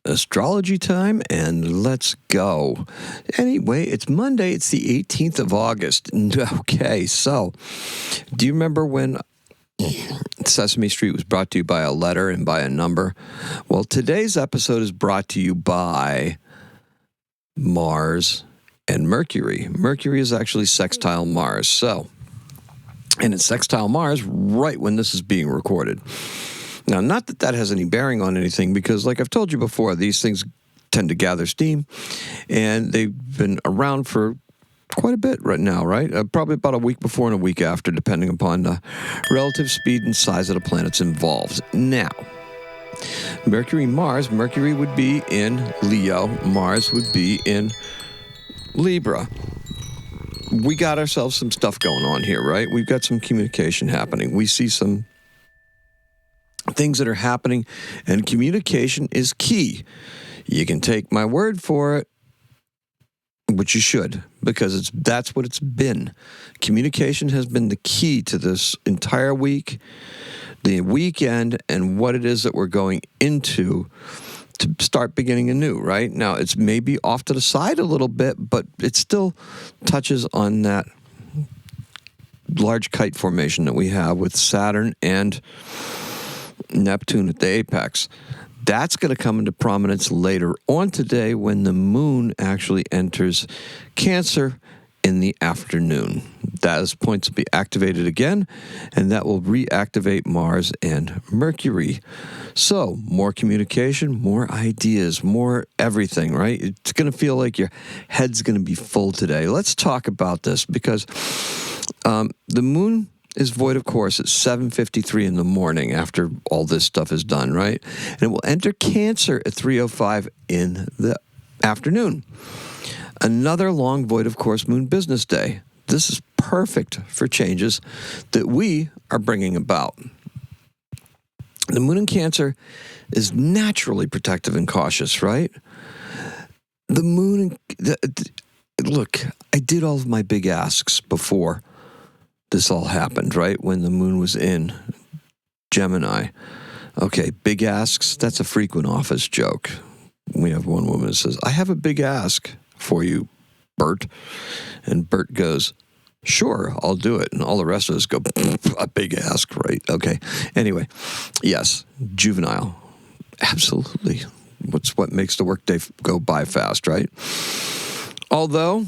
Astrology time, and let's go. Anyway, it's Monday. It's the 18th of August. Okay, so do you remember when Sesame Street was brought to you by a letter and by a number? Well, today's episode is brought to you by Mars and Mercury. Mercury is actually sextile Mars. So, and it's sextile Mars right when this is being recorded. Now, not that that has any bearing on anything, because like I've told you before, these things tend to gather steam, and they've been around for quite a bit right now, right? Probably about a week before and a week after, depending upon the relative speed and size of the planets involved. Now, Mercury would be in Leo, Mars would be in Libra. We got ourselves some stuff going on here, right? We've got some communication happening. We see some things that are happening, and communication is key. You can take my word for it, which you should, because that's what it's been. Communication has been the key to this entire week, the weekend, and what it is that we're going into to start beginning anew, right? Now, it's maybe off to the side a little bit, but it still touches on that large kite formation that we have with Saturn and Neptune at the apex. That's going to come into prominence later on today when the moon actually enters Cancer in the afternoon. That is points to be activated again, and that will reactivate Mars and Mercury. So, more communication, more ideas, more everything, right? It's going to feel like your head's going to be full today. Let's talk about this, because the moon is void of course at 7:53 in the morning after all this stuff is done, right? And it will enter Cancer at 3:05 in the afternoon. Another long void of course moon business day. This is perfect for changes that we are bringing about. The moon in Cancer is naturally protective and cautious, right? The moon, look, I did all of my big asks before this all happened, right? When the moon was in Gemini. Okay, big asks, that's a frequent office joke. We have one woman that says, I have a big ask for you, Bert. And Bert goes, sure, I'll do it. And all the rest of us go, a big ask, right? Okay. Anyway, yes, juvenile. Absolutely. What makes the workday go by fast, right? Although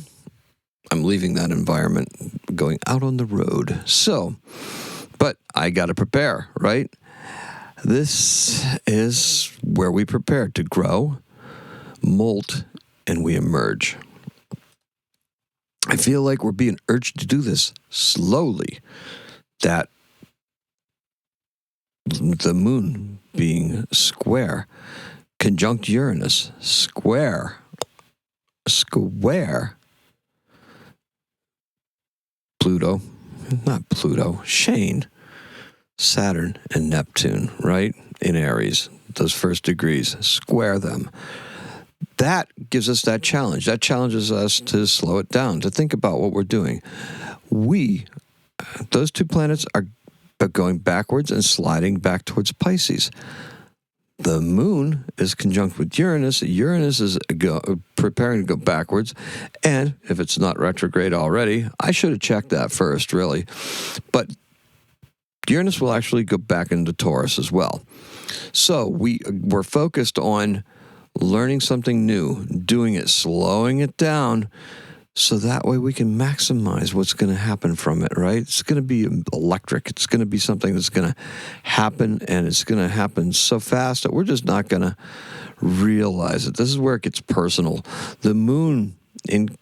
I'm leaving that environment, going out on the road. So, but I got to prepare, right? This is where we prepare to grow, molt, and we emerge. I feel like we're being urged to do this slowly. That the moon being square, conjunct Uranus, square, Shane, Saturn and Neptune, right? In Aries, those first degrees, square them. That gives us that challenge. That challenges us to slow it down, to think about what we're doing. Those two planets are going backwards and sliding back towards Pisces. The moon is conjunct with Uranus. Uranus is preparing to go backwards. And if it's not retrograde already, I should have checked that first, really. But Uranus will actually go back into Taurus as well. So we're focused on learning something new, doing it, slowing it down, so that way we can maximize what's going to happen from it, right? It's going to be electric. It's going to be something that's going to happen, and it's going to happen so fast that we're just not going to realize it. This is where it gets personal. The moon in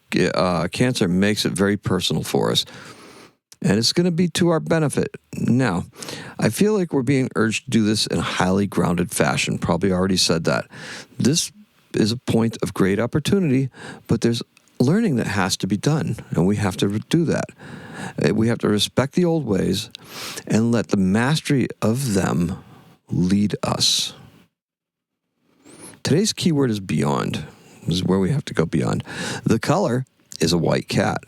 Cancer makes it very personal for us, and it's going to be to our benefit. Now, I feel like we're being urged to do this in a highly grounded fashion. Probably already said that. This is a point of great opportunity, but there's learning that has to be done, and we have to do that. We have to respect the old ways and let the mastery of them lead us. Today's keyword is beyond. This is where we have to go beyond. The color is a white cat.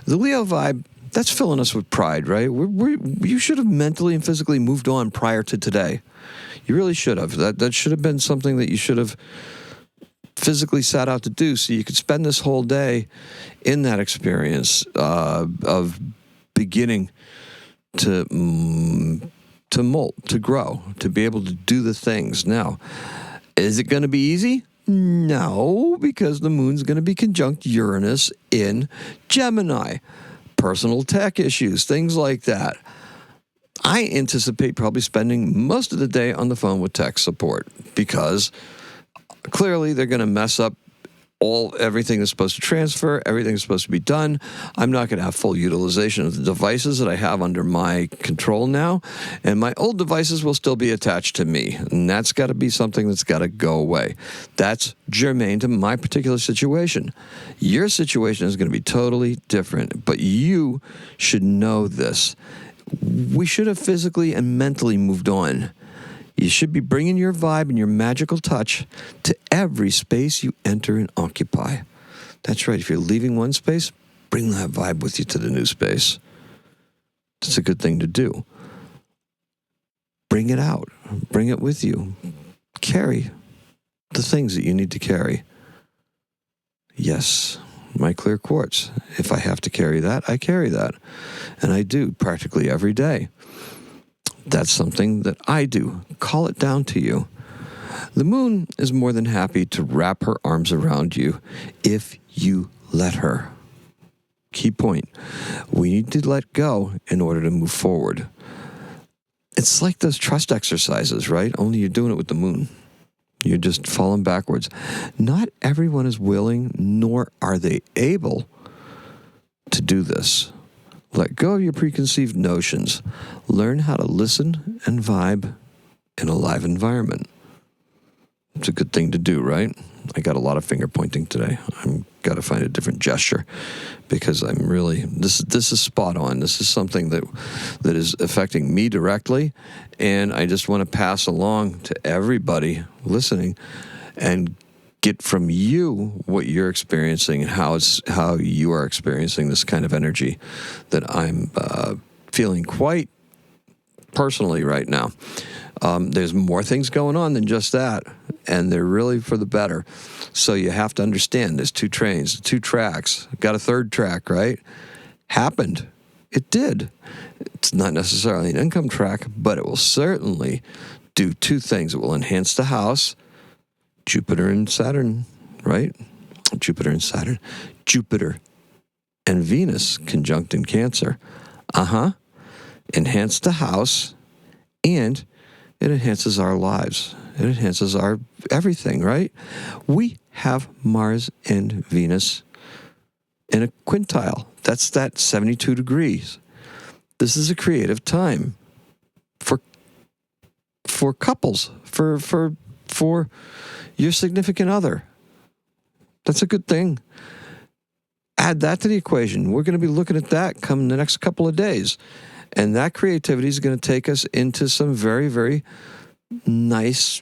The Leo vibe, that's filling us with pride, right? You should have mentally and physically moved on prior to today. You really should have. That should have been something that you should have physically set out to do. So you could spend this whole day in that experience of beginning to molt, to grow, to be able to do the things. Now, is it going to be easy? No, because the moon's going to be conjunct Uranus in Gemini. Personal tech issues, things like that. I anticipate probably spending most of the day on the phone with tech support because clearly they're going to mess up everything that's supposed to transfer, everything that's supposed to be done. I'm not going to have full utilization of the devices that I have under my control now, and my old devices will still be attached to me, and that's got to be something that's got to go away. That's germane to my particular situation. Your situation is going to be totally different, but you should know this. We should have physically and mentally moved on. You should be bringing your vibe and your magical touch to every space you enter and occupy. That's right. If you're leaving one space, bring that vibe with you to the new space. It's a good thing to do. Bring it out. Bring it with you. Carry the things that you need to carry. Yes, my clear quartz. If I have to carry that, I carry that. And I do practically every day. That's something that I do. Call it down to you. The moon is more than happy to wrap her arms around you if you let her. Key point. We need to let go in order to move forward. It's like those trust exercises, right? Only you're doing it with the moon. You're just falling backwards. Not everyone is willing, nor are they able to do this. Let go of your preconceived notions. Learn how to listen and vibe in a live environment. It's a good thing to do, right? I got a lot of finger pointing today. I've got to find a different gesture because I'm really, this is spot on. This is something that is affecting me directly, and I just want to pass along to everybody listening and get from you what you're experiencing and how you are experiencing this kind of energy that I'm feeling quite personally right now. There's more things going on than just that, and they're really for the better. So you have to understand there's two trains, two tracks. Got a third track, right? Happened. It did. It's not necessarily an income track, but it will certainly do two things. It will enhance the house. Jupiter and Saturn, right? Jupiter and Saturn. Jupiter and Venus conjunct in Cancer. Enhance the house, and it enhances our lives. It enhances our everything, right? We have Mars and Venus in a quintile. That's that 72 degrees. This is a creative time for couples, for your significant other. That's a good thing. Add that to the equation. We're going to be looking at that come the next couple of days. And that creativity is going to take us into some very, very nice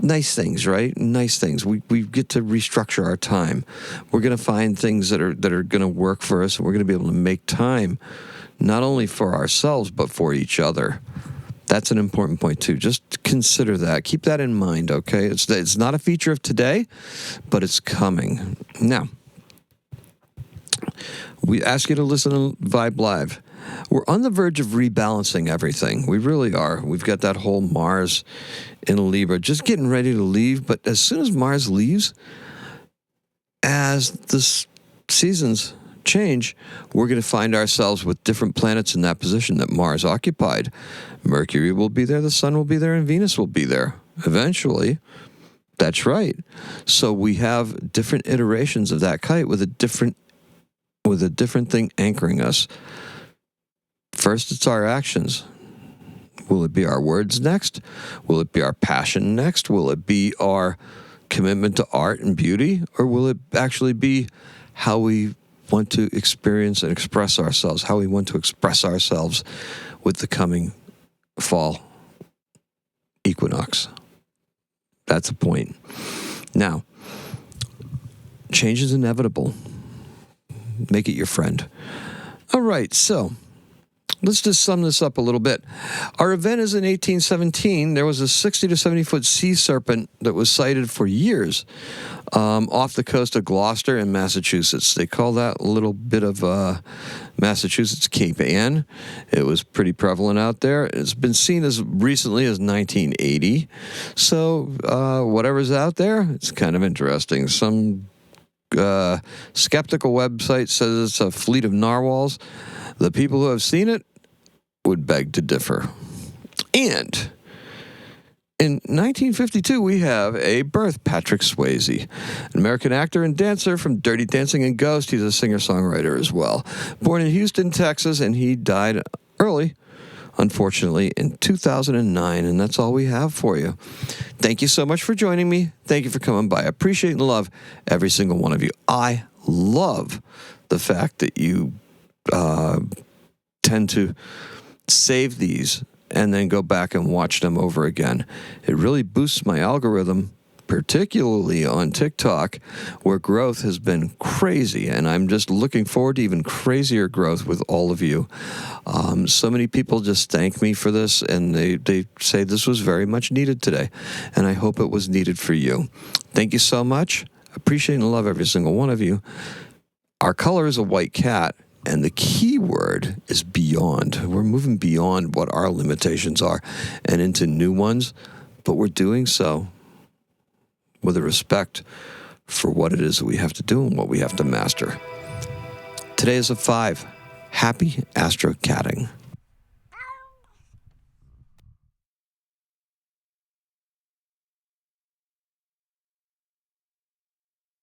things, right? Nice things. We get to restructure our time. We're going to find things that are going to work for us, and we're going to be able to make time not only for ourselves, but for each other. That's an important point, too. Just consider that. Keep that in mind, okay? It's not a feature of today, but it's coming. Now, we ask you to listen to Vibe Live. We're on the verge of rebalancing everything. We really are. We've got that whole Mars in Libra just getting ready to leave. But as soon as Mars leaves, as the seasons change, we're going to find ourselves with different planets in that position that Mars occupied. Mercury will be there, the Sun will be there, and Venus will be there eventually. That's right. So we have different iterations of that kite with a different thing anchoring us. First, it's our actions. Will it be our words next? Will it be our passion next? Will it be our commitment to art and beauty? Or will it actually be how we want to experience and express ourselves, how we want to express ourselves with the coming fall equinox? That's the point. Now, change is inevitable. Make it your friend. All right, so Let's just sum this up a little bit. Our event is in 1817. There was a 60 to 70-foot sea serpent that was sighted for years off the coast of Gloucester in Massachusetts. They call that little bit of Massachusetts Cape Ann. It was pretty prevalent out there. It's been seen as recently as 1980. So whatever's out there, it's kind of interesting. Some skeptical website says it's a fleet of narwhals. The people who have seen it would beg to differ. And in 1952, we have a birth, Patrick Swayze, an American actor and dancer from Dirty Dancing and Ghost. He's a singer-songwriter as well. Born in Houston, Texas, and he died early, unfortunately, in 2009, and that's all we have for you. Thank you so much for joining me. Thank you for coming by. I appreciate and love every single one of you. I love the fact that you tend to save these and then go back and watch them over again. It really boosts my algorithm, particularly on TikTok, where growth has been crazy, and I'm just looking forward to even crazier growth with all of you. So many people just thank me for this, and they say this was very much needed today, and I hope it was needed for you. Thank you so much. Appreciate and love every single one of you. Our color is a white cat. And the key word is beyond. We're moving beyond what our limitations are and into new ones, but we're doing so with a respect for what it is that we have to do and what we have to master. Today is a 5. Happy astrocatting.